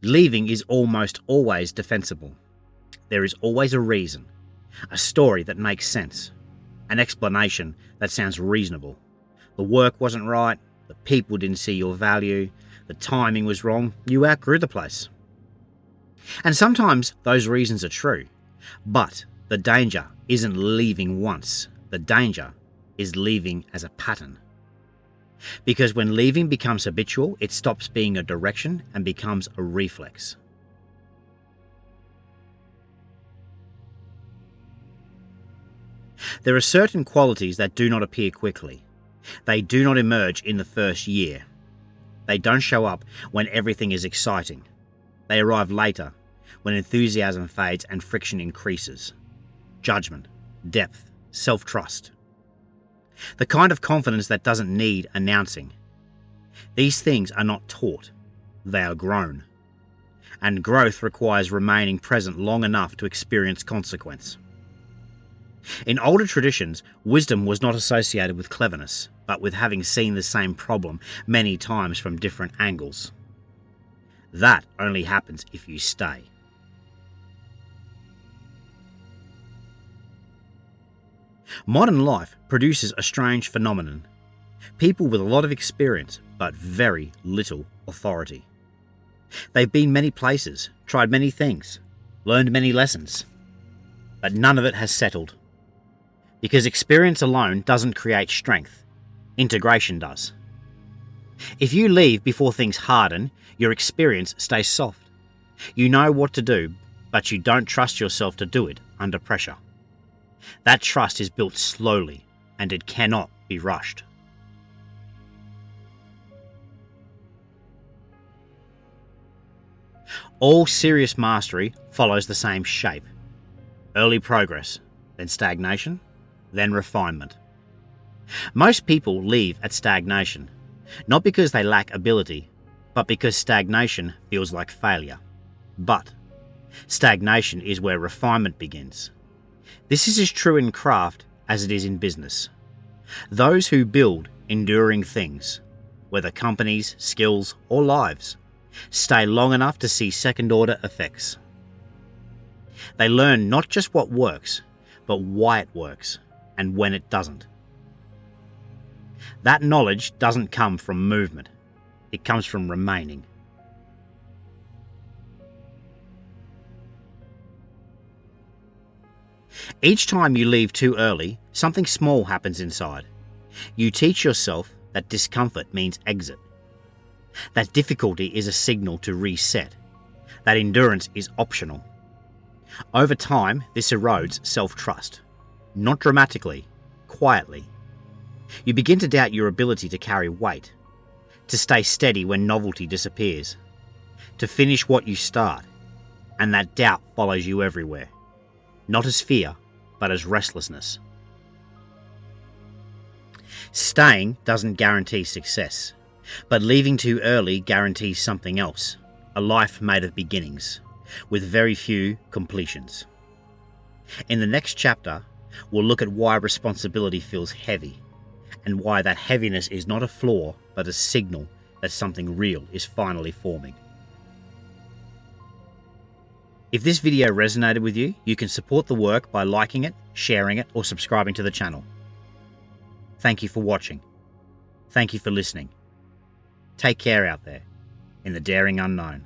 Leaving is almost always defensible. There is always a reason, a story that makes sense, an explanation that sounds reasonable. The work wasn't right, the people didn't see your value, the timing was wrong, you outgrew the place. And sometimes those reasons are true, but the danger isn't leaving once. The danger is leaving as a pattern. Because when leaving becomes habitual, it stops being a direction and becomes a reflex. There are certain qualities that do not appear quickly. They do not emerge in the first year. They don't show up when everything is exciting. They arrive later, when enthusiasm fades and friction increases. Judgment, depth, self-trust. The kind of confidence that doesn't need announcing. These things are not taught, they are grown. And growth requires remaining present long enough to experience consequence. In older traditions, wisdom was not associated with cleverness, but with having seen the same problem many times from different angles. That only happens if you stay. Modern life produces a strange phenomenon. People with a lot of experience, but very little authority. They've been many places, tried many things, learned many lessons, but none of it has settled. Because experience alone doesn't create strength. Integration does. If you leave before things harden, your experience stays soft. You know what to do, but you don't trust yourself to do it under pressure. That trust is built slowly, and it cannot be rushed. All serious mastery follows the same shape. Early progress, then stagnation, then refinement. Most people leave at stagnation, not because they lack ability, but because stagnation feels like failure. But stagnation is where refinement begins. This is as true in craft as it is in business. Those who build enduring things, whether companies, skills, or lives, stay long enough to see second-order effects. They learn not just what works, but why it works and when it doesn't. That knowledge doesn't come from movement. It comes from remaining. Each time you leave too early, something small happens inside. You teach yourself that discomfort means exit. That difficulty is a signal to reset. That endurance is optional. Over time, this erodes self-trust. Not dramatically, quietly. You begin to doubt your ability to carry weight, to stay steady when novelty disappears, to finish what you start, and that doubt follows you everywhere. Not as fear, but as restlessness. Staying doesn't guarantee success, but leaving too early guarantees something else, a life made of beginnings, with very few completions. In the next chapter, we'll look at why responsibility feels heavy, and why that heaviness is not a flaw, but a signal that something real is finally forming. If this video resonated with you, you can support the work by liking it, sharing it, or subscribing to the channel. Thank you for watching. Thank you for listening. Take care out there in the daring unknown.